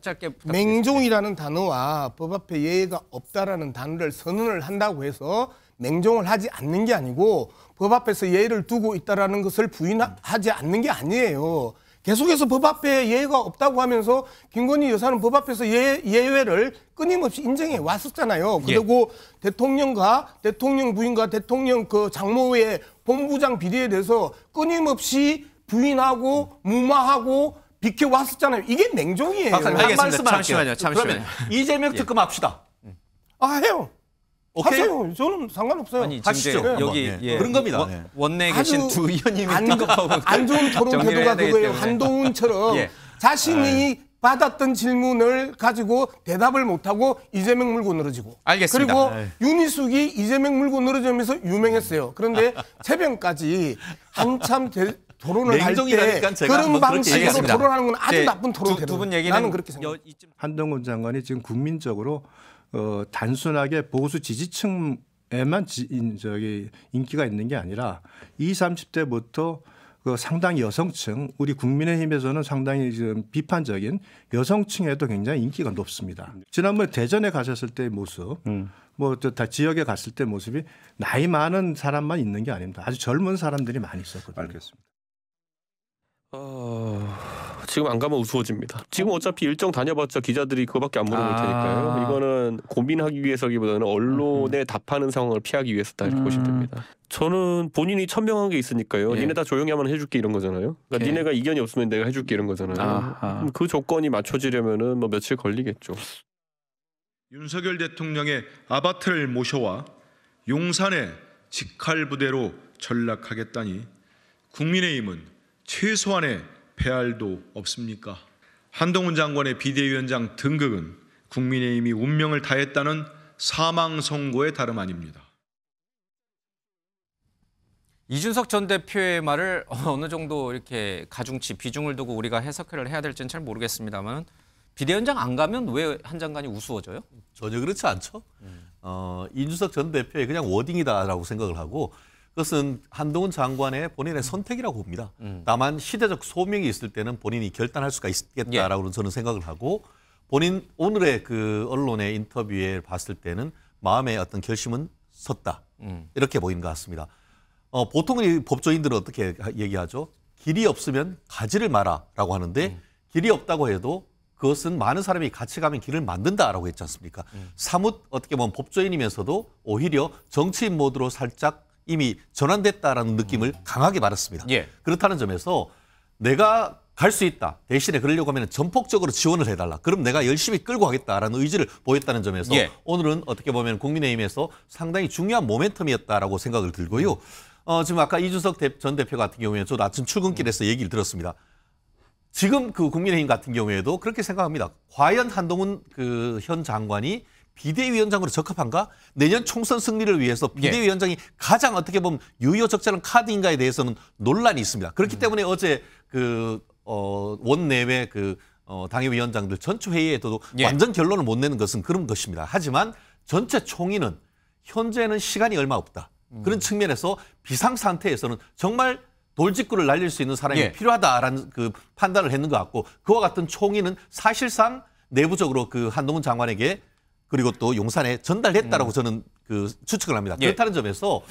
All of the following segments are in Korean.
짧게 부탁드리겠습니다. 맹종이라는 단어와 법 앞에 예의가 없다라는 단어를 선언을 한다고 해서 맹종을 하지 않는 게 아니고 법 앞에서 예의를 두고 있다라는 것을 부인하지 않는 게 아니에요. 계속해서 법 앞에 예외가 없다고 하면서 김건희 여사는 법 앞에서 예외를 끊임없이 인정해 왔었잖아요. 그리고 대통령과 대통령 부인과 대통령 그 장모의 본부장 비리에 대해서 끊임없이 부인하고 무마하고 비켜왔었잖아요. 이게 맹종이에요. 한 말씀만 잠시만요. 그러면 이재명 특검합시다. 해요. 오케이? 하세요. 저는 상관없어요. 아니, 하시죠. 여기 그런 겁니다. 원내에 계신 두 의원님이 안 좋은 토론 태도가 그거예요. 한동훈처럼 자신이 받았던 질문을 가지고 대답을 못하고 이재명 물고 늘어지고. 알겠습니다. 그리고 윤희숙이 이재명 물고 늘어지면서 유명했어요. 그런데 새벽까지 한참 토론을 할 때 그런 방식으로 토론하는 건 아주 나쁜 토론 태도. 두 분 얘기는 나는 그렇게 생각해요. 한동훈 장관이 지금 국민적으로 단순하게 보수 지지층에만 인기가 있는 게 아니라 20, 30대부터 상당히 여성층, 우리 국민의힘에서는 상당히 지금 비판적인 여성층에도 굉장히 인기가 높습니다. 지난번에 대전에 가셨을 때의 모습, 다 지역에 갔을 때 모습이 나이 많은 사람만 있는 게 아닙니다. 아주 젊은 사람들이 많이 있었거든요. 알겠습니다. 지금 안 가면 우스워집니다. 지금 어차피 일정 다녀봤자 기자들이 그거밖에 안 물어볼 테니까요. 이거는 고민하기 위해서기보다는 언론에 답하는 상황을 피하기 위해서다 이렇게 보시면 됩니다. 저는 본인이 천명한 게 있으니까요. 니네 다 조용히 하면 해줄게 이런 거잖아요. 그러니까 니네가 이견이 없으면 내가 해줄게 이런 거잖아요. 그 조건이 맞춰지려면은 뭐 며칠 걸리겠죠. 윤석열 대통령의 아바트를 모셔와 용산의 직할부대로 전락하겠다니 국민의힘은 최소한의 배알도 없습니까? 한동훈 장관의 비대위원장 등극은 국민의힘이 운명을 다했다는 사망 선고에 다름 아닙니다. 이준석 전 대표의 말을 어느 정도 이렇게 가중치, 비중을 두고 우리가 해석을 해야 될지는 잘 모르겠습니다만 비대위원장 안 가면 왜 한 장관이 우스워져요? 전혀 그렇지 않죠. 이준석 전 대표의 그냥 워딩이다라고 생각을 하고 그것은 한동훈 장관의 본인의 선택이라고 봅니다. 다만 시대적 소명이 있을 때는 본인이 결단할 수가 있겠다라고 저는 생각을 하고 본인 오늘의 그 언론의 인터뷰에 봤을 때는 마음의 어떤 결심은 섰다. 이렇게 보이는 것 같습니다. 보통은 법조인들은 어떻게 얘기하죠? 길이 없으면 가지를 마라라고 하는데 길이 없다고 해도 그것은 많은 사람이 같이 가면 길을 만든다라고 했지 않습니까? 사뭇 어떻게 보면 법조인이면서도 오히려 정치인 모드로 살짝 이미 전환됐다라는 느낌을 강하게 받았습니다. 그렇다는 점에서 내가 갈 수 있다. 대신에 그러려고 하면 전폭적으로 지원을 해달라. 그럼 내가 열심히 끌고 가겠다라는 의지를 보였다는 점에서 오늘은 어떻게 보면 국민의힘에서 상당히 중요한 모멘텀이었다라고 생각을 들고요. 지금 아까 이준석 전 대표 같은 경우에는 저도 아침 출근길에서 얘기를 들었습니다. 지금 그 국민의힘 같은 경우에도 그렇게 생각합니다. 과연 한동훈 그 현 장관이 비대위원장으로 적합한가? 내년 총선 승리를 위해서 비대위원장이 가장 어떻게 보면 유효적절한 카드인가에 대해서는 논란이 있습니다. 그렇기 때문에 어제 그 원내외 그 당협위원장들 전체 회의에도 완전 결론을 못 내는 것은 그런 것입니다. 하지만 전체 총의는 현재는 시간이 얼마 없다. 그런 측면에서 비상 상태에서는 정말 돌직구를 날릴 수 있는 사람이 필요하다라는 그 판단을 했는 것 같고 그와 같은 총의는 사실상 내부적으로 그 한동훈 장관에게 그리고 또 용산에 전달했다라고 저는 그 추측을 합니다. 그렇다는 점에서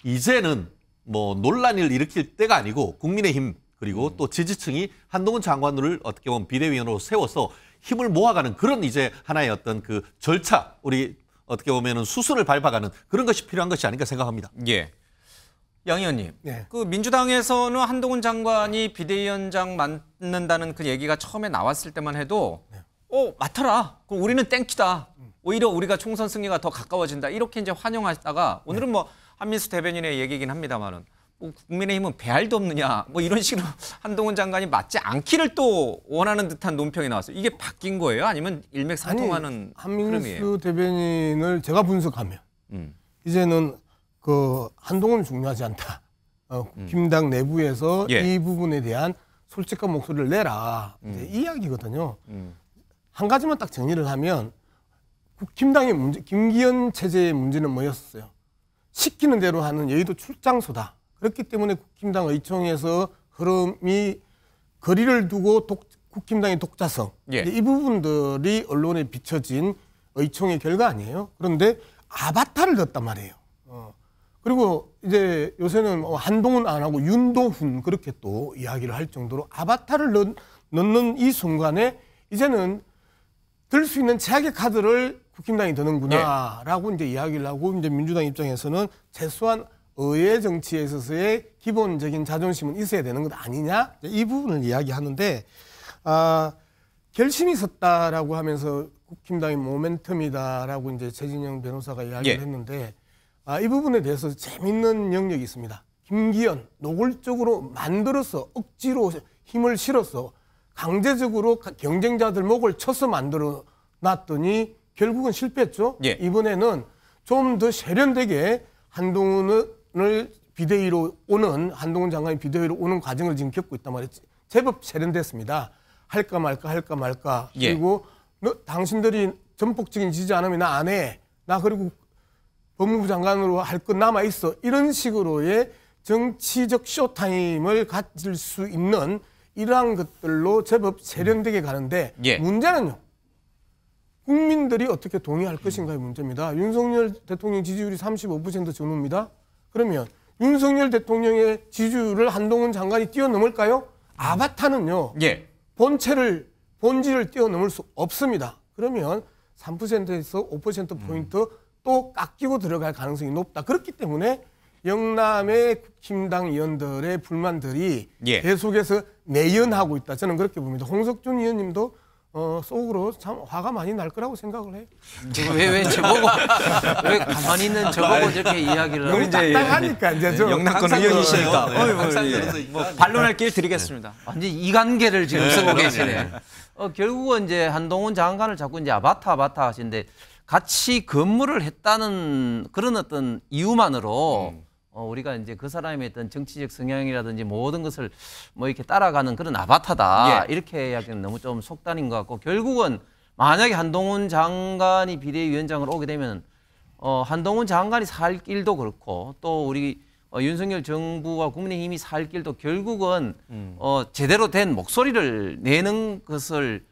이제는 뭐 논란을 일으킬 때가 아니고 국민의힘 그리고 또 지지층이 한동훈 장관을 어떻게 보면 비대위원으로 세워서 힘을 모아가는 그런 이제 하나의 어떤 그 절차 우리 어떻게 보면은 수순을 밟아가는 그런 것이 필요한 것이 아닌가 생각합니다. 양 의원님, 그 민주당에서는 한동훈 장관이 비대위원장 맡는다는 그 얘기가 처음에 나왔을 때만 해도 맡아라. 그럼 우리는 땡키다. 오히려 우리가 총선 승리가 더 가까워진다. 이렇게 이제 환영하다가 오늘은 뭐 한민수 대변인의 얘기긴 합니다만은 국민의힘은 배알도 없느냐 뭐 이런 식으로 한동훈 장관이 맡지 않기를 또 원하는 듯한 논평이 나왔어요. 이게 바뀐 거예요? 아니면 일맥상통하는 흐름이에요? 한민수 대변인을 제가 분석하면 이제는 그 한동훈은 중요하지 않다. 김당 내부에서 이 부분에 대한 솔직한 목소리를 내라. 이제 이 이야기거든요. 한 가지만 딱 정리를 하면 김당의 문제, 김기현 체제의 문제는 뭐였어요? 시키는 대로 하는 여의도 출장소다. 그렇기 때문에 국힘당 의총에서 흐름이 거리를 두고 국힘당의 독자성 예. 이 부분들이 언론에 비춰진 의총의 결과 아니에요. 그런데 아바타를 넣었단 말이에요. 그리고 이제 요새는 한동훈 안 하고 윤도훈 그렇게 또 이야기를 할 정도로 아바타를 넣는 이 순간에 이제는 들 수 있는 최악의 카드를 국힘당이 드는구나라고 이제 이야기를 하고 이제 민주당 입장에서는 최소한 의회 정치에 있어서의 기본적인 자존심은 있어야 되는 것 아니냐 이 부분을 이야기하는데 결심이 섰다라고 하면서 국힘당의 모멘텀이다라고 이제 최진영 변호사가 이야기를 했는데 이 부분에 대해서 재밌는 영역이 있습니다. 김기현 노골적으로 만들어서 억지로 힘을 실어서 강제적으로 경쟁자들 목을 쳐서 만들어 놨더니 결국은 실패했죠. 예. 이번에는 좀 더 세련되게 한동훈을 비대위로 오는 한동훈 장관이 비대위로 오는 과정을 지금 겪고 있단 말이지. 제법 세련됐습니다. 할까 말까. 예. 그리고 당신들이 전폭적인 지지 안 하면 나 안 해. 나 그리고 법무부 장관으로 할 것 남아 있어. 이런 식으로의 정치적 쇼타임을 가질 수 있는 이러한 것들로 제법 세련되게 가는데 예. 문제는요. 국민들이 어떻게 동의할 것인가의 문제입니다. 윤석열 대통령 지지율이 35% 전후입니다. 그러면 윤석열 대통령의 지지율을 한동훈 장관이 뛰어넘을까요? 아바타는요. 예. 본질을 뛰어넘을 수 없습니다. 그러면 3%에서 5%포인트 또 깎이고 들어갈 가능성이 높다. 그렇기 때문에 영남의 국힘당 의원들의 불만들이 예. 계속해서 내연하고 있다. 저는 그렇게 봅니다. 홍석준 의원님도 속으로 참 화가 많이 날 거라고 생각을 해요. 지금 왜 저보고 왜 가만히 있는 저보고 저렇게 이야기를 하고 너무 딱딱하니까 이제 저 영남권 의원이시니까 뭐 반론할 기회 드리겠습니다. 완전 이관계를 지금 쓰고 계시네. 결국은 이제 한동훈 장관을 자꾸 이제 아바타 하시는데 같이 근무를 했다는 그런 어떤 이유만으로 우리가 이제 그 사람의 어떤 정치적 성향이라든지 모든 것을 뭐 이렇게 따라가는 그런 아바타다. 예. 이렇게 이야기는 너무 좀 속단인 것 같고 결국은 만약에 한동훈 장관이 비대위원장으로 오게 되면 한동훈 장관이 살 길도 그렇고 또 우리 윤석열 정부와 국민의힘이 살 길도 결국은 제대로 된 목소리를 내는 것을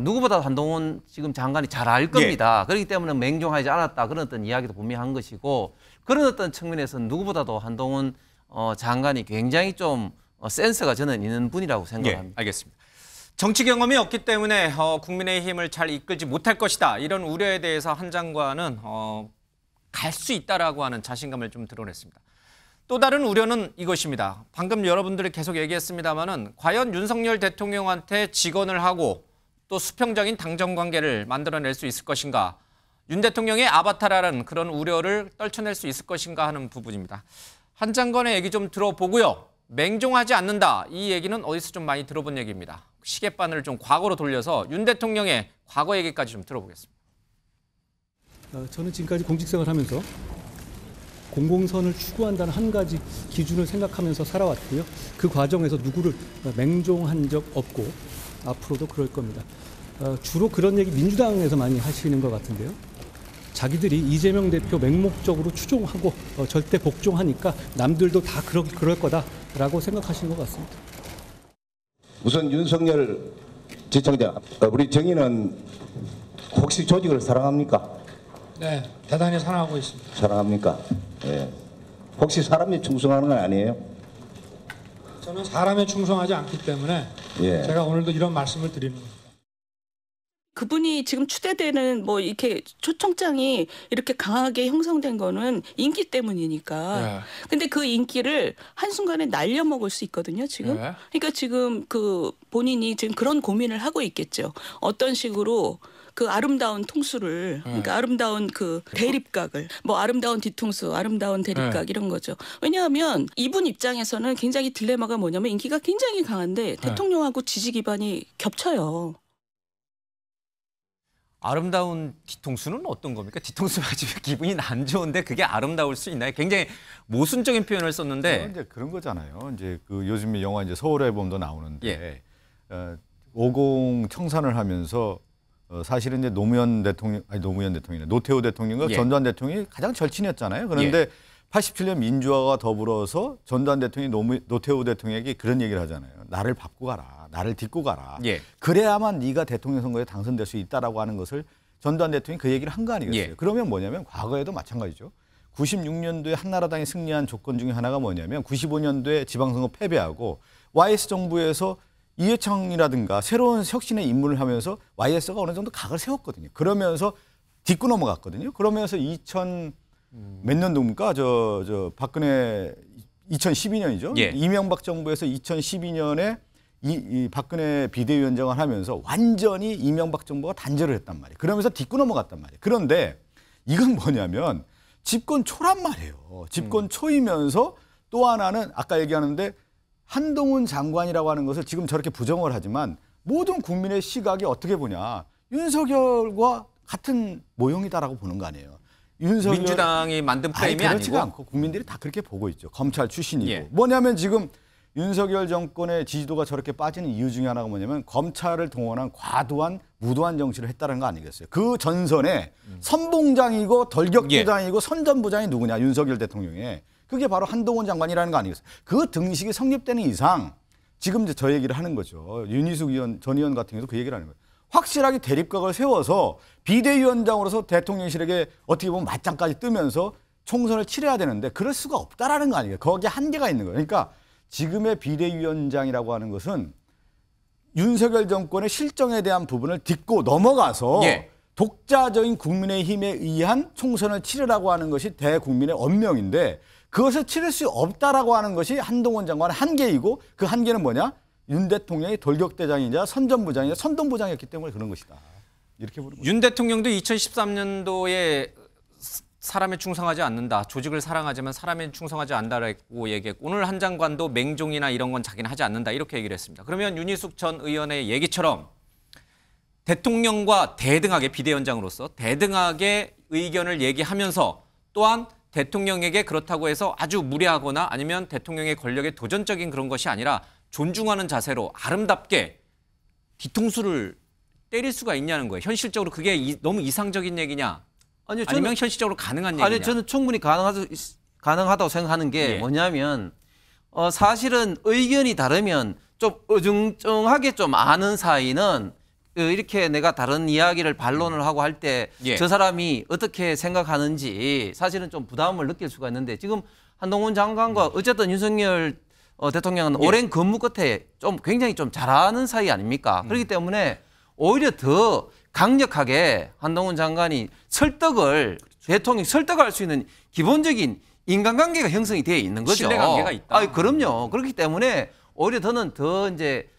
누구보다 한동훈 지금 장관이 잘 알 겁니다. 예. 그렇기 때문에 맹종하지 않았다 그런 어떤 이야기도 분명히 한 것이고 그런 어떤 측면에서 누구보다도 한동훈 장관이 굉장히 좀 센스가 저는 있는 분이라고 생각합니다. 예, 알겠습니다. 정치 경험이 없기 때문에 국민의힘을 잘 이끌지 못할 것이다. 이런 우려에 대해서 한 장관은 갈 수 있다라고 하는 자신감을 좀 드러냈습니다. 또 다른 우려는 이것입니다. 방금 여러분들이 계속 얘기했습니다마는 과연 윤석열 대통령한테 직언을 하고 또 수평적인 당정 관계를 만들어낼 수 있을 것인가. 윤 대통령의 아바타라는 그런 우려를 떨쳐낼 수 있을 것인가 하는 부분입니다. 한 장관의 얘기 좀 들어보고요. 맹종하지 않는다. 이 얘기는 어디서 좀 많이 들어본 얘기입니다. 시계바늘을 좀 과거로 돌려서 윤 대통령의 과거 얘기까지 좀 들어보겠습니다. 저는 지금까지 공직생활을 하면서 공공선을 추구한다는 한 가지 기준을 생각하면서 살아왔고요. 그 과정에서 누구를 맹종한 적 없고 앞으로도 그럴 겁니다. 주로 그런 얘기 민주당에서 많이 하시는 것 같은데요. 자기들이 이재명 대표 맹목적으로 추종하고 절대 복종하니까 남들도 다 그럴 거다라고 생각하시는 것 같습니다. 우선 윤석열 지청장, 우리 정의는 혹시 조직을 사랑합니까? 네, 대단히 사랑하고 있습니다. 사랑합니까? 네. 혹시 사람에 충성하는 건 아니에요? 저는 사람에 충성하지 않기 때문에 예. 제가 오늘도 이런 말씀을 드리는 겁니다. 그분이 지금 추대되는 뭐 이렇게 초청장이 이렇게 강하게 형성된 거는 인기 때문이니까. 네. 근데 그 인기를 한순간에 날려먹을 수 있거든요, 지금. 네. 그러니까 지금 그 본인이 지금 그런 고민을 하고 있겠죠. 어떤 식으로 그 아름다운 통수를, 그러니까 아름다운 그 대립각을, 뭐 아름다운 뒤통수, 아름다운 대립각 이런 거죠. 왜냐하면 이분 입장에서는 굉장히 딜레마가 뭐냐면 인기가 굉장히 강한데 대통령하고 지지 기반이 겹쳐요. 아름다운 뒤통수는 어떤 겁니까? 뒤통수 맞으면 기분이 안 좋은데 그게 아름다울 수 있나요? 굉장히 모순적인 표현을 썼는데. 이제 그런 거잖아요. 이제 그 요즘 영화 이제 서울의 봄도 나오는데 50 청산을 하면서 사실은 이제 노태우 대통령과 예. 전두환 대통령이 가장 절친했잖아요. 그런데 87년 민주화가 더불어서 전두환 대통령이 노태우 대통령에게 그런 얘기를 하잖아요. 나를 밟고 가라. 나를 딛고 가라. 예. 그래야만 네가 대통령 선거에 당선될 수 있다라고 하는 것을 전두환 대통령이 그 얘기를 한 거 아니겠어요. 예. 그러면 뭐냐면 과거에도 마찬가지죠. 96년도에 한나라당이 승리한 조건 중에 하나가 뭐냐면 95년도에 지방선거 패배하고 YS 정부에서 이해창이라든가 새로운 혁신의 임무를 하면서 YS가 어느 정도 각을 세웠거든요. 그러면서 딛고 넘어갔거든요. 그러면서 2000 몇 년도입니까? 저 박근혜 2012년이죠. 예. 이명박 정부에서 2012년에 이 박근혜 비대위원장을 하면서 완전히 이명박 정부가 단절을 했단 말이에요. 그러면서 딛고 넘어갔단 말이에요. 그런데 이건 뭐냐면 집권 초란 말이에요. 집권 초이면서 또 하나는 아까 얘기하는데 한동훈 장관이라고 하는 것을 지금 저렇게 부정을 하지만 모든 국민의 시각이 어떻게 보냐. 윤석열과 같은 모형이다라고 보는 거 아니에요. 민주당이 만든 프레임이 그렇지가 아니고 않고 국민들이 다 그렇게 보고 있죠. 검찰 출신이고. 예. 뭐냐면 지금 윤석열 정권의 지지도가 저렇게 빠지는 이유 중에 하나가 뭐냐면 검찰을 동원한 과도한 무도한 정치를 했다는 거 아니겠어요. 그 전선에 선봉장이고 덜격부장이고 선전부장이 누구냐. 윤석열 대통령의. 그게 바로 한동훈 장관이라는 거 아니겠어요. 그 등식이 성립되는 이상 지금 이제 저 얘기를 하는 거죠. 윤희숙 전 의원 같은 경우도 그 얘기를 하는 거예요. 확실하게 대립각을 세워서 비대위원장으로서 대통령실에게 어떻게 보면 맞짱까지 뜨면서 총선을 치러야 되는데 그럴 수가 없다라는 거 아니에요. 거기에 한계가 있는 거예요. 그러니까 지금의 비대위원장이라고 하는 것은 윤석열 정권의 실정에 대한 부분을 딛고 넘어가서 예. 독자적인 국민의힘에 의한 총선을 치르라고 하는 것이 대국민의 언명인데 그것을 치를 수 없다라고 하는 것이 한동훈 장관의 한계이고 그 한계는 뭐냐? 윤 대통령이 돌격대장이자 선전부장이자 선동부장이었기 때문에 그런 것이다. 이렇게 보는 거죠. 윤 대통령도 2013년도에 사람에 충성하지 않는다. 조직을 사랑하지만 사람에 충성하지 않는다라고 얘기했고 오늘 한 장관도 맹종이나 이런 건 자기는 하지 않는다. 이렇게 얘기를 했습니다. 그러면 윤희숙 전 의원의 얘기처럼 대통령과 대등하게 비대위원장으로서 대등하게 의견을 얘기하면서 또한 대통령에게 그렇다고 해서 아주 무례하거나 아니면 대통령의 권력에 도전적인 그런 것이 아니라 존중하는 자세로 아름답게 뒤통수를 때릴 수가 있냐는 거예요. 현실적으로 그게 너무 이상적인 얘기냐? 아니요, 아니면 현실적으로 가능한 얘기냐? 아니 저는 충분히 가능하다고 생각하는 게 예. 뭐냐면 사실은 의견이 다르면 좀 어중쩡하게 좀 아는 사이는 이렇게 내가 다른 이야기를 반론을 하고 할 때 저 예. 사람이 어떻게 생각하는지 사실은 좀 부담을 느낄 수가 있는데 지금 한동훈 장관과 어쨌든 윤석열 대통령은 예. 오랜 근무 끝에 좀 굉장히 좀 잘하는 사이 아닙니까? 그렇기 때문에 오히려 더 강력하게 한동훈 장관이 대통령 설득할 수 있는 기본적인 인간관계가 형성이 되어 있는 거죠. 신뢰관계가 있다. 그럼요. 그렇기 때문에 오히려 더 이제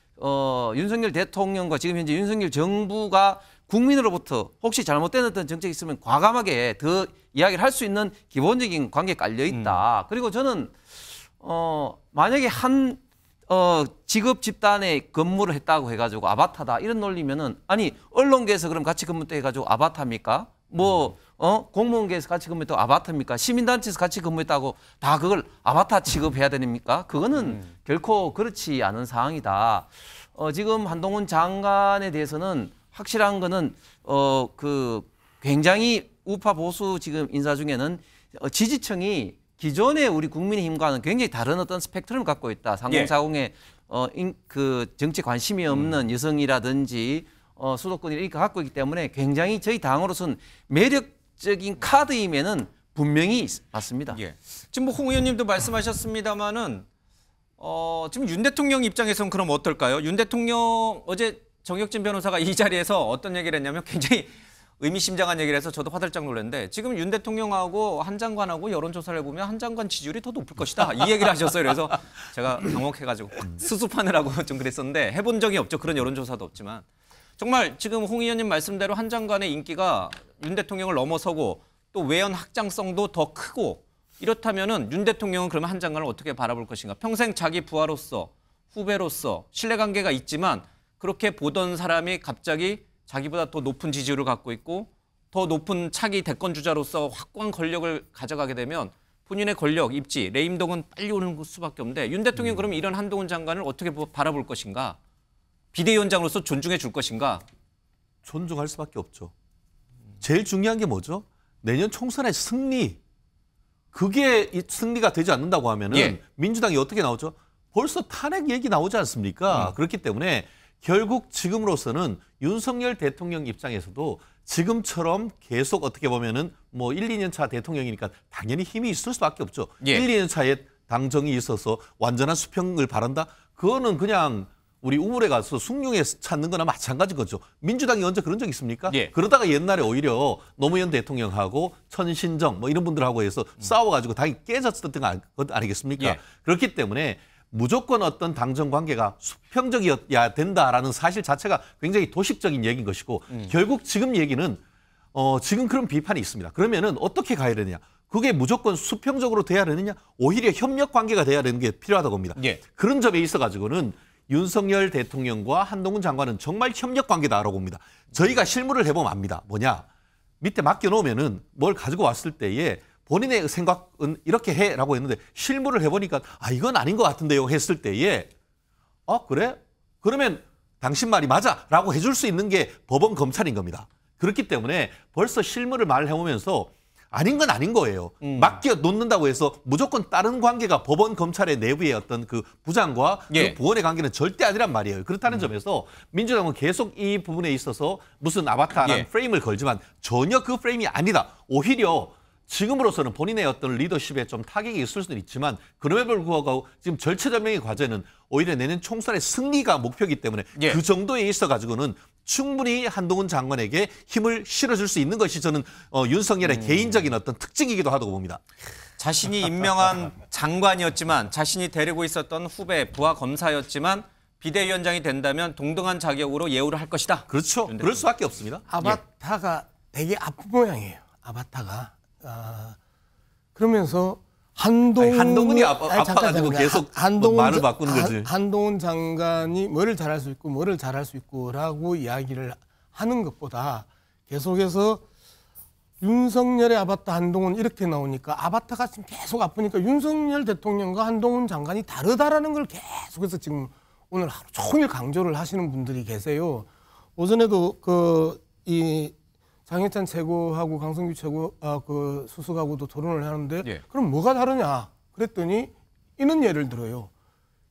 윤석열 대통령과 지금 현재 윤석열 정부가 국민으로부터 혹시 잘못된 어떤 정책이 있으면 과감하게 더 이야기를 할 수 있는 기본적인 관계가 깔려 있다. 그리고 저는 만약에 한 직업 집단에 근무를 했다고 해가지고 아바타다 이런 논리면은 아니 언론계에서 그럼 같이 근무했다 해가지고 아바타입니까? 공무원계에서 같이 근무했다고 아바타입니까? 시민단체에서 같이 근무했다고 다 그걸 아바타 취급해야 됩니까? 그거는 결코 그렇지 않은 상황이다. 지금 한동훈 장관에 대해서는 확실한 거는 굉장히 우파 보수 지금 인사 중에는 지지층이 기존의 우리 국민의힘과는 굉장히 다른 어떤 스펙트럼을 갖고 있다. 3040에 그 정치 관심이 없는 여성이라든지 수도권이 이렇게 갖고 있기 때문에 굉장히 저희 당으로서는 매력적인 카드임에는 분명히 맞습니다. 예. 지금 홍 의원님도 말씀하셨습니다마는 지금 윤 대통령 입장에서는 그럼 어떨까요? 윤 대통령 어제 정혁진 변호사가 이 자리에서 어떤 얘기를 했냐면 굉장히 의미심장한 얘기를 해서 저도 화들짝 놀랐는데 지금 윤 대통령하고 한 장관하고 여론조사를 해보면 한 장관 지지율이 더 높을 것이다. 이 얘기를 하셨어요. 그래서 제가 당혹해가지고 수습하느라고 좀 그랬었는데 해본 적이 없죠. 그런 여론조사도 없지만. 정말 지금 홍 의원님 말씀대로 한 장관의 인기가 윤 대통령을 넘어서고 또 외연 확장성도 더 크고 이렇다면은 윤 대통령은 그러면 한 장관을 어떻게 바라볼 것인가. 평생 자기 부하로서 후배로서 신뢰관계가 있지만 그렇게 보던 사람이 갑자기 자기보다 더 높은 지지율을 갖고 있고 더 높은 차기 대권 주자로서 확고한 권력을 가져가게 되면 본인의 권력, 입지, 레임덕은 빨리 오는 수밖에 없는데 윤 대통령이 그러면 이런 한동훈 장관을 어떻게 바라볼 것인가? 비대위원장으로서 존중해 줄 것인가? 존중할 수밖에 없죠. 제일 중요한 게 뭐죠? 내년 총선의 승리. 그게 승리가 되지 않는다고 하면은 예. 민주당이 어떻게 나오죠? 벌써 탄핵 얘기 나오지 않습니까? 그렇기 때문에 결국 지금으로서는 윤석열 대통령 입장에서도 지금처럼 계속 어떻게 보면은 뭐 1, 2년 차 대통령이니까 당연히 힘이 있을 수밖에 없죠. 예. 1, 2년 차에 당정이 있어서 완전한 수평을 바란다? 그거는 그냥 우리 우물에 가서 숭늉에 찾는 거나 마찬가지인 거죠. 민주당이 언제 그런 적 있습니까? 예. 그러다가 옛날에 오히려 노무현 대통령하고 천신정 뭐 이런 분들하고 해서 싸워가지고 당이 깨졌었던 것 아니겠습니까? 예. 그렇기 때문에 무조건 어떤 당정 관계가 수평적이어야 된다라는 사실 자체가 굉장히 도식적인 얘기인 것이고 결국 지금 얘기는 지금 그런 비판이 있습니다. 그러면은 어떻게 가야 되느냐? 그게 무조건 수평적으로 돼야 되느냐? 오히려 협력 관계가 돼야 되는 게 필요하다고 봅니다. 예. 그런 점에 있어가지고는 윤석열 대통령과 한동훈 장관은 정말 협력 관계다라고 봅니다. 저희가 실무를 해보면 압니다. 뭐냐? 밑에 맡겨놓으면은 뭘 가지고 왔을 때에 본인의 생각은 이렇게 해라고 했는데 실무를 해보니까 아 이건 아닌 것 같은데요 했을 때에 그래? 그러면 당신 말이 맞아라고 해줄 수 있는 게 법원 검찰인 겁니다. 그렇기 때문에 벌써 실무를 말해오면서 아닌 건 아닌 거예요. 맡겨놓는다고 해서 무조건 다른 관계가 법원 검찰의 내부의 어떤 그 부장과 예. 그 부원의 관계는 절대 아니란 말이에요. 그렇다는 점에서 민주당은 계속 이 부분에 있어서 무슨 아바타라는 예. 프레임을 걸지만 전혀 그 프레임이 아니다. 오히려 지금으로서는 본인의 어떤 리더십에 좀 타격이 있을 수는 있지만 그럼에도 불구하고 지금 절체절명의 과제는 오히려 내년 총선의 승리가 목표이기 때문에 예. 그 정도에 있어가지고는 충분히 한동훈 장관에게 힘을 실어줄 수 있는 것이 저는 윤석열의 개인적인 어떤 특징이기도 하다고 봅니다. 자신이 임명한 장관이었지만 자신이 데리고 있었던 후배 부하 검사였지만 비대위원장이 된다면 동등한 자격으로 예우를 할 것이다. 그렇죠. 그럴 수밖에 없습니다. 아바타가 되게 아픈 모양이에요. 아바타가. 그러면서 한동훈이 아파가지고 계속 말을 바꾸는 거지. 한동훈 장관이 뭐를 잘할 수 있고 뭐를 잘할 수 있고라고 이야기를 하는 것보다 계속해서 윤석열의 아바타 한동훈 이렇게 나오니까 아바타가 지금 계속 아프니까 윤석열 대통령과 한동훈 장관이 다르다라는 걸 계속해서 지금 오늘 하루 종일 강조를 하시는 분들이 계세요. 오전에도 이 장해찬 최고하고 강성규 최고 그 수석하고도 토론을 하는데 예. 그럼 뭐가 다르냐 그랬더니 이런 예를 들어요.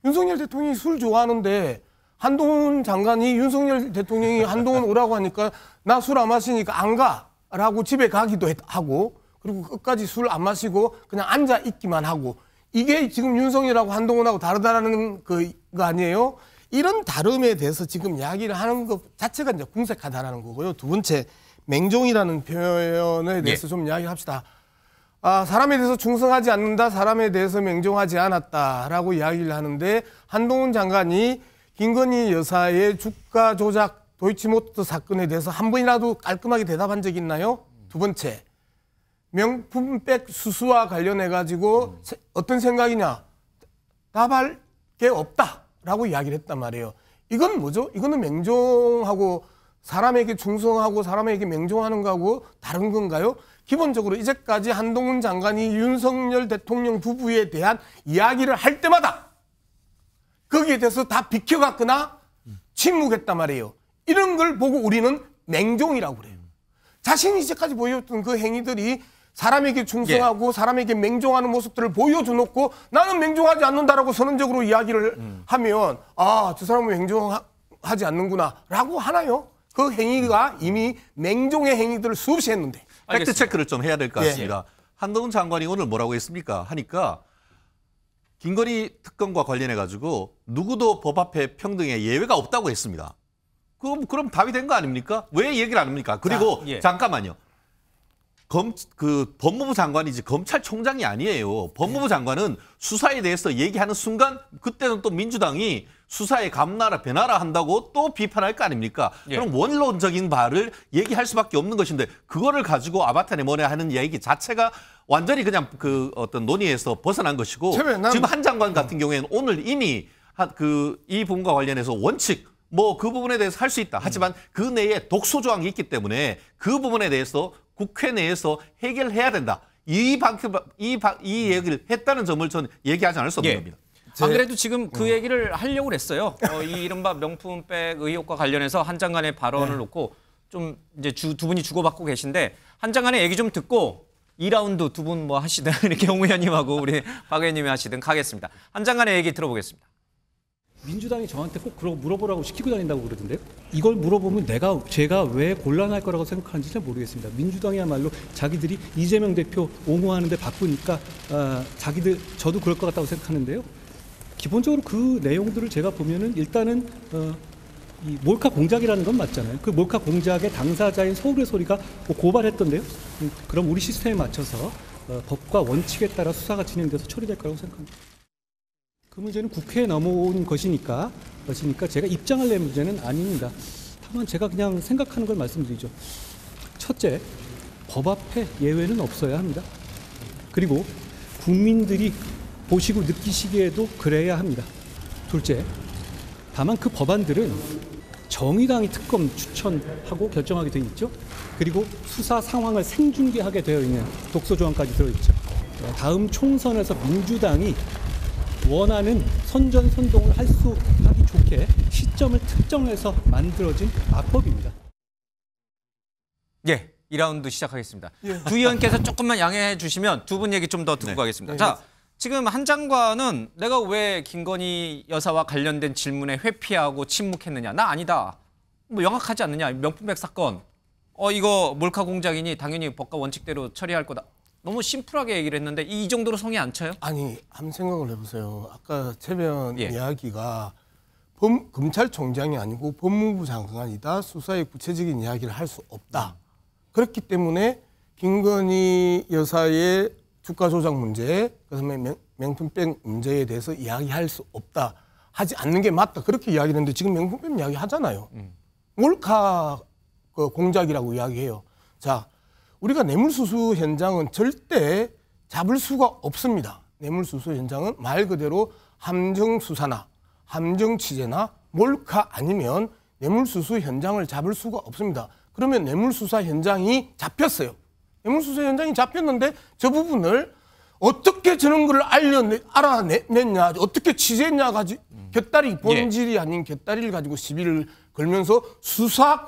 윤석열 대통령이 술 좋아하는데 한동훈 장관이 윤석열 대통령이 한동훈 오라고 하니까 나 술 안 마시니까 안 가라고 집에 가기도 하고 그리고 끝까지 술 안 마시고 그냥 앉아 있기만 하고 이게 지금 윤석열하고 한동훈하고 다르다라는 거 아니에요? 이런 다름에 대해서 지금 이야기를 하는 것 자체가 이제 궁색하다라는 거고요. 두 번째 맹종이라는 표현에 대해서 좀 이야기합시다. 사람에 대해서 충성하지 않는다, 사람에 대해서 맹종하지 않았다라고 이야기를 하는데 한동훈 장관이 김건희 여사의 주가 조작 도이치모터 사건에 대해서 한 번이라도 깔끔하게 대답한 적 있나요? 두 번째, 명품백 수수와 관련해가지고 어떤 생각이냐? 답할 게 없다라고 이야기를 했단 말이에요. 이건 뭐죠? 이거는 맹종하고 사람에게 충성하고 사람에게 맹종하는 거하고 다른 건가요? 기본적으로 이제까지 한동훈 장관이 윤석열 대통령 부부에 대한 이야기를 할 때마다 거기에 대해서 다 비켜갔거나 침묵했단 말이에요. 이런 걸 보고 우리는 맹종이라고 그래요. 자신이 이제까지 보여줬던 그 행위들이 사람에게 충성하고 사람에게 맹종하는 모습들을 보여줘놓고 나는 맹종하지 않는다라고 선언적으로 이야기를 하면 저 사람은 맹종하지 않는구나 라고 하나요? 그 행위가 이미 맹종의 행위들을 수없이 했는데. 팩트체크를 좀 해야 될 것 같습니다. 한동훈 장관이 오늘 뭐라고 했습니까? 하니까 김건희 특검과 관련해가지고 누구도 법 앞에 평등에 예외가 없다고 했습니다. 그럼 답이 된 거 아닙니까? 왜 얘기를 안 합니까? 그리고 잠깐만요. 법무부 장관이지 검찰총장이 아니에요. 법무부 장관은 수사에 대해서 얘기하는 순간 그때는 또 민주당이 수사에 감나라 배나라 한다고 또 비판할 거 아닙니까? 그럼 원론적인 바를 얘기할 수밖에 없는 것인데 그거를 가지고 아바타네 뭐네 하는 얘기 자체가 완전히 그냥 그 어떤 논의에서 벗어난 것이고 지금 한 장관 같은 경우에는 오늘 이미 이 부분과 관련해서 원칙 그 부분에 대해서 할 수 있다. 하지만 그 내에 독소 조항이 있기 때문에 그 부분에 대해서 국회 내에서 해결해야 된다. 이 얘기를 했다는 점을 저는 얘기하지 않을 수 없는 겁니다. 안 그래도 지금 그 얘기를 하려고 했어요. 이 이른바 명품백 의혹과 관련해서 한 장관의 발언을 놓고 좀 이제 두 분이 주고받고 계신데 한 장관의 얘기 좀 듣고 2라운드 두 분 뭐 하시든 이렇게 용 의원님하고 우리 박 의원님이 하시든 하겠습니다. 한 장관의 얘기 들어보겠습니다. 민주당이 저한테 꼭 그러고 물어보라고 시키고 다닌다고 그러던데요. 이걸 물어보면 제가 왜 곤란할 거라고 생각하는지 잘 모르겠습니다. 민주당이야말로 자기들이 이재명 대표 옹호하는데 바쁘니까 저도 그럴 것 같다고 생각하는데요. 기본적으로 그 내용들을 제가 보면은 일단은 이 몰카 공작이라는 건 맞잖아요. 그 몰카 공작의 당사자인 서울의 소리가 고발했던데요. 그럼 우리 시스템에 맞춰서 법과 원칙에 따라 수사가 진행돼서 처리될 거라고 생각합니다. 그 문제는 국회에 넘어온 것이니까 제가 입장을 낸 문제는 아닙니다. 다만 제가 그냥 생각하는 걸 말씀드리죠. 첫째, 법 앞에 예외는 없어야 합니다. 그리고 국민들이 보시고 느끼시기에도 그래야 합니다. 둘째, 다만 그 법안들은 정의당이 특검 추천하고 결정하게 되어 있죠. 그리고 수사 상황을 생중계하게 되어 있는 독소 조항까지 들어있죠. 다음 총선에서 민주당이 원하는 선전선동을 하기 좋게 시점을 특정해서 만들어진 악법입니다. 예, 2라운드 시작하겠습니다. 두 의원께서 조금만 양해해 주시면 두 분 얘기 좀 더 듣고 가겠습니다. 자, 지금 한 장관은 내가 왜 김건희 여사와 관련된 질문에 회피하고 침묵했느냐. 나 아니다. 뭐 명확하지 않느냐. 명품백 사건. 이거 몰카 공작이니 당연히 법과 원칙대로 처리할 거다. 너무 심플하게 얘기를 했는데 이 정도로 성이 안 차요? 아니, 한번 생각을 해보세요. 아까 최변 이야기가 검찰총장이 아니고 법무부 장관이다. 수사의 구체적인 이야기를 할 수 없다. 그렇기 때문에 김건희 여사의 주가 조작 문제, 그다음에 명품백 문제에 대해서 이야기할 수 없다. 하지 않는 게 맞다. 그렇게 이야기를 했는데 지금 명품백 이야기 하잖아요. 몰카 공작이라고 이야기해요. 자, 우리가 뇌물수수 현장은 절대 잡을 수가 없습니다. 뇌물수수 현장은 말 그대로 함정수사나 함정취재나 몰카 아니면 뇌물수수 현장을 잡을 수가 없습니다. 그러면 뇌물수사 현장이 잡혔어요. 뇌물수사 현장이 잡혔는데 저 부분을 어떻게 저런 걸 알아냈냐, 어떻게 취재했냐 가지고 곁다리, 본질이 아닌 곁다리를 가지고 시비를 걸면서 수사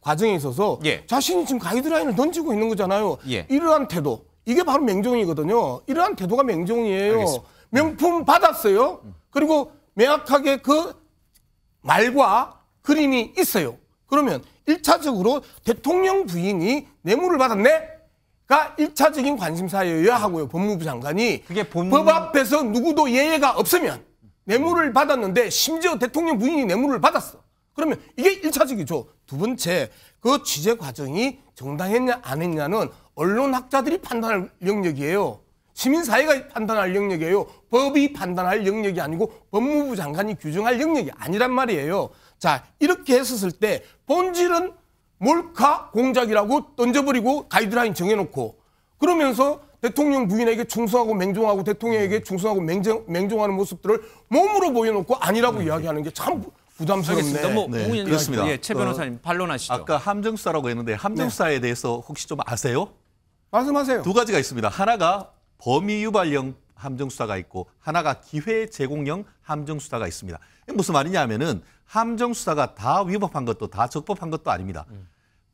과정에 있어서 자신이 지금 가이드라인을 던지고 있는 거잖아요. 이러한 태도, 이게 바로 맹종이거든요. 이러한 태도가 맹종이에요. 알겠습니다. 명품 받았어요. 그리고 명확하게 그 말과 그림이 있어요. 그러면 1차적으로 대통령 부인이 뇌물을 받았네?가 1차적인 관심사여야 하고요. 법무부 장관이. 법 앞에서 누구도 예외가 없으면 뇌물을 받았는데 심지어 대통령 부인이 뇌물을 받았어. 그러면 이게 1차적이죠. 두 번째, 그 취재 과정이 정당했냐 안 했냐는 언론학자들이 판단할 영역이에요. 시민사회가 판단할 영역이에요. 법이 판단할 영역이 아니고 법무부 장관이 규정할 영역이 아니란 말이에요. 자, 이렇게 했었을 때 본질은 몰카 공작이라고 던져버리고 가이드라인 정해놓고 그러면서 대통령 부인에게 충성하고 맹종하고 대통령에게 충성하고 맹종하는 모습들을 몸으로 보여놓고 아니라고 이야기하는 게 참 부담스럽네. 그렇습니다. 최 변호사님 반론하시죠. 아까 함정수사라고 했는데 함정수사에 대해서 혹시 좀 아세요? 말씀하세요. 두 가지가 있습니다. 하나가 범위유발형 함정수사가 있고 하나가 기회제공형 함정수사가 있습니다. 무슨 말이냐 하면은 함정수사가 다 위법한 것도 다 적법한 것도 아닙니다.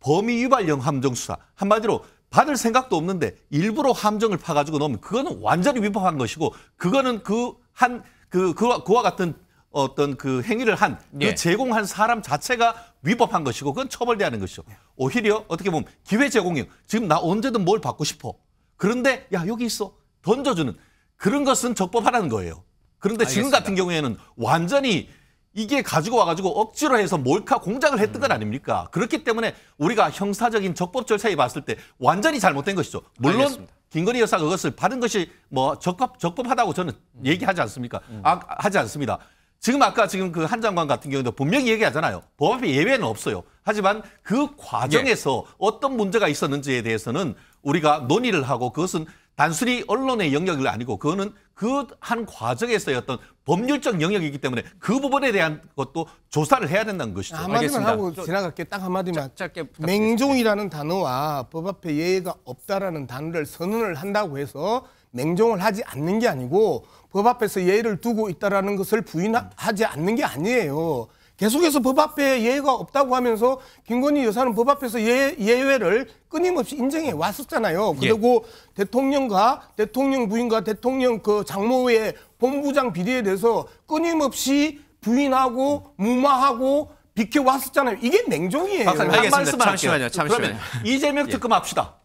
범위유발형 함정수사. 한마디로 받을 생각도 없는데 일부러 함정을 파가지고 넣으면 그거는 완전히 위법한 것이고 그거는 그와 같은 어떤 그 행위를 한 그 제공한 사람 자체가 위법한 것이고 그건 처벌돼야 하는 것이죠. 오히려 어떻게 보면 기회제공형. 지금 나 언제든 뭘 받고 싶어. 그런데 야 여기 있어. 던져주는 그런 것은 적법하다는 거예요. 그런데 지금 같은 경우에는 완전히 이게 가지고 와가지고 억지로 해서 몰카 공작을 했던 건 아닙니까? 그렇기 때문에 우리가 형사적인 적법 절차에 봤을 때 완전히 잘못된 것이죠. 물론 알겠습니다. 김건희 여사가 그것을 받은 것이 뭐 적법하다고 저는 얘기하지 않습니까? 하지 않습니다. 지금 아까 그 한 장관 같은 경우도 분명히 얘기하잖아요. 법 앞에 예외는 없어요. 하지만 그 과정에서 어떤 문제가 있었는지에 대해서는 우리가 논의를 하고 그것은 단순히 언론의 영역이 아니고 그거는 그 한 과정에서의 어떤 법률적 영역이기 때문에 그 부분에 대한 것도 조사를 해야 된다는 것이죠. 한마디만 하고 지나갈게. 딱 한마디만. 짧게 맹종이라는 단어와 법 앞에 예외가 없다라는 단어를 선언을 한다고 해서 맹종을 하지 않는 게 아니고 법 앞에서 예외를 두고 있다라는 것을 부인하지 않는 게 아니에요. 계속해서 법 앞에 예외가 없다고 하면서 김건희 여사는 법 앞에서 예외를 끊임없이 인정해 왔었잖아요. 그리고 대통령과 대통령 부인과 대통령 그 장모의 본부장 비리에 대해서 끊임없이 부인하고 무마하고 비켜왔었잖아요. 이게 맹종이에요. 알겠습니다. 잠시만요. 그러면 이재명 특검합시다.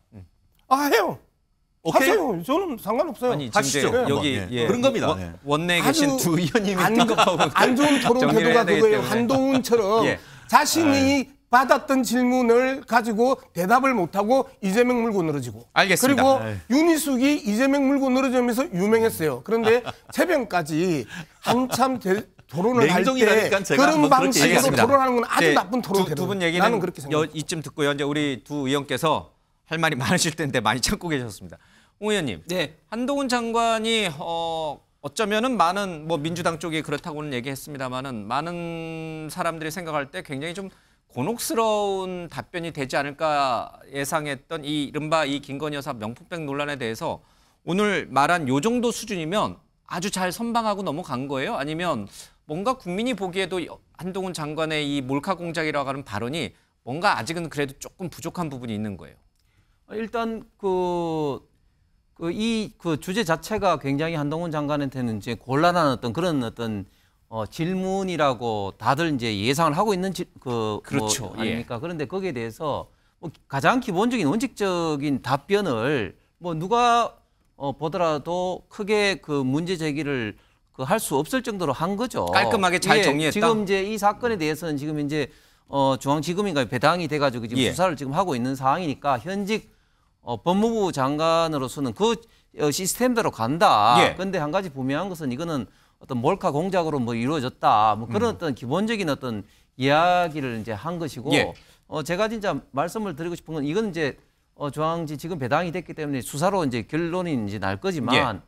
해요. 오케이? 하세요. 저는 상관없어요. 아니, 하시죠. 여기 그런 겁니다. 원내에 계신 두 의원님이 안 좋은 토론 태도가 그거예요. 한동훈처럼 자신이 받았던 질문을 가지고 대답을 못하고 이재명 물고 늘어지고. 알겠습니다. 그리고 윤희숙이 이재명 물고 늘어지면서 유명했어요. 그런데 새벽까지 한참 토론을 할 때 그런 방식으로 토론하는 건 아주 나쁜 토론 태도. 두 분 얘기는 나는 그렇게 생각해요. 이쯤 듣고요. 이제 우리 두 의원께서 할 말이 많으실 텐데 많이 참고 계셨습니다. 홍 의원님, 한동훈 장관이 어쩌면은 많은 뭐 민주당 쪽이 그렇다고는 얘기했습니다만은 많은 사람들이 생각할 때 굉장히 좀 곤혹스러운 답변이 되지 않을까 예상했던 이 이른바 이 김건희 여사 명품백 논란에 대해서 오늘 말한 요 정도 수준이면 아주 잘 선방하고 넘어간 거예요? 아니면 뭔가 국민이 보기에도 한동훈 장관의 이 몰카 공작이라고 하는 발언이 뭔가 아직은 그래도 조금 부족한 부분이 있는 거예요? 일단 이 주제 자체가 굉장히 한동훈 장관한테는 이제 곤란한 어떤 그런 어떤 질문이라고 다들 이제 예상을 하고 있는 그렇죠. 아닙니까? 그런데 거기에 대해서 뭐 가장 기본적인 원칙적인 답변을 뭐 누가 보더라도 크게 그 문제 제기를 할 수 없을 정도로 한 거죠. 깔끔하게 잘 정리했다. 지금 이제 이 사건에 대해서는 지금 이제 중앙지검인가 배당이 돼가지고 지금 수사를 지금 하고 있는 상황이니까 현직 법무부 장관으로서는 그 시스템대로 간다. 그런데 한 가지 분명한 것은 이거는 어떤 몰카 공작으로 뭐 이루어졌다. 뭐 그런 어떤 기본적인 어떤 이야기를 이제 한 것이고 제가 진짜 말씀을 드리고 싶은 건 이건 이제 중앙지 지금 배당이 됐기 때문에 수사로 이제 결론이 이제 날 거지만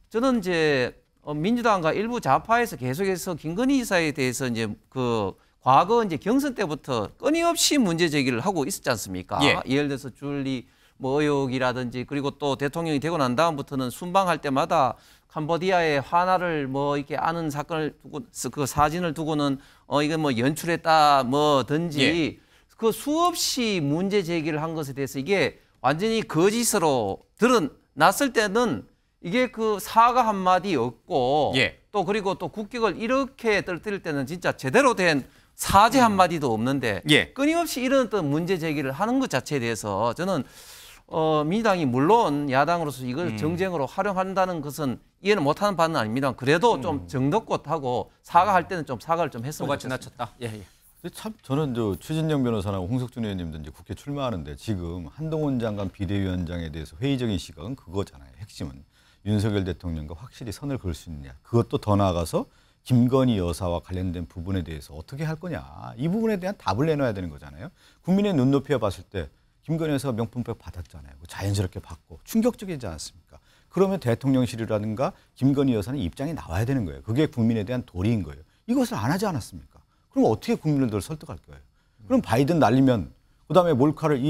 저는 이제 민주당과 일부 좌파에서 계속해서 김건희 여사에 대해서 이제 그 과거 이제 경선 때부터 끊임없이 문제 제기를 하고 있었지 않습니까? 예를 들어서 줄리 뭐 의혹이라든지 그리고 또 대통령이 되고 난 다음부터는 순방할 때마다 캄보디아의 화나를 뭐 이렇게 아는 사건을 두고 그 사진을 두고는 이건 뭐 연출했다 뭐든지 그 수없이 문제 제기를 한 것에 대해서 이게 완전히 거짓으로 드러났을 때는 이게 그 사과 한마디 없고 또 그리고 또 국격을 이렇게 떨어뜨릴 때는 진짜 제대로 된 사죄 한마디도 없는데 끊임없이 이런 어떤 문제 제기를 하는 것 자체에 대해서 저는 민주당이 물론 야당으로서 이걸 정쟁으로 활용한다는 것은 이해는 못하는 바는 아닙니다. 그래도 좀 정덕껏 하고 사과할 때는 좀 사과를 좀 했으면 좋겠습니다. 지나쳤다. 참 저는 최진영 변호사나 홍석준 의원님도 이제 국회 출마하는데 지금 한동훈 장관 비대위원장에 대해서 회의적인 시각은 그거잖아요. 핵심은 윤석열 대통령과 확실히 선을 그을 수 있느냐. 그것도 더 나아가서 김건희 여사와 관련된 부분에 대해서 어떻게 할 거냐. 이 부분에 대한 답을 내놔야 되는 거잖아요. 국민의 눈높이에 봤을 때 김건희 여사가 명품백 받았잖아요. 자연스럽게 받고 충격적이지 않습니까? 그러면 대통령실이라든가 김건희 여사는 입장이 나와야 되는 거예요. 그게 국민에 대한 도리인 거예요. 이것을 안 하지 않았습니까? 그럼 어떻게 국민을 설득할 거예요? 그럼 바이든 날리면 그다음에 몰카를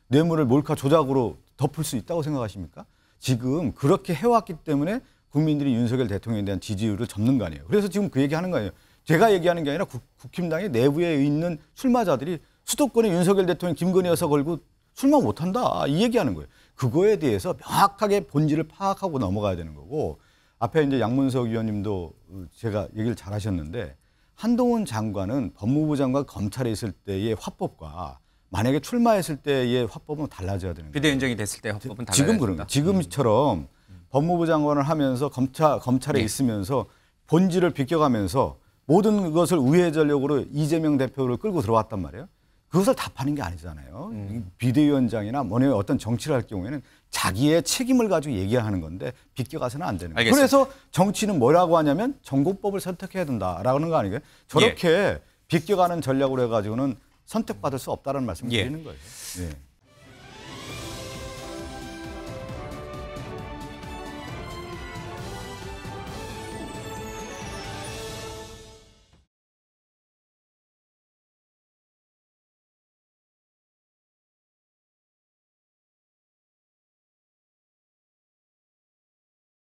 뇌물을 몰카 조작으로 덮을 수 있다고 생각하십니까? 지금 그렇게 해왔기 때문에 국민들이 윤석열 대통령에 대한 지지율을 접는 거 아니에요. 그래서 지금 그 얘기하는 거 아니에요. 제가 얘기하는 게 아니라 국힘당의 내부에 있는 출마자들이 수도권에 윤석열 대통령 김건희 여사 걸고 출마 못한다 이 얘기하는 거예요. 그거에 대해서 명확하게 본질을 파악하고 넘어가야 되는 거고 앞에 이제 양문석 의원님도 제가 얘기를 잘 하셨는데 한동훈 장관은 법무부 장관 검찰에 있을 때의 화법과 만약에 출마했을 때의 화법은 달라져야 되는 거예요. 비대위원장이 됐을 때 화법은 달라져야 지금 그런 지금처럼 법무부 장관을 하면서 검찰에 있으면서 본질을 비껴가면서 모든 것을 우회 전력으로 이재명 대표를 끌고 들어왔단 말이에요. 그것을 답하는 게 아니잖아요. 비대위원장이나 뭐냐 어떤 정치를 할 경우에는 자기의 책임을 가지고 얘기하는 건데 비껴가서는 안 되는 거예요. 그래서 정치는 뭐라고 하냐면 정보법을 선택해야 된다라는 거 아니에요. 저렇게 비껴가는 전략으로 해가지고는 선택받을 수 없다는 말씀을 드리는 거예요.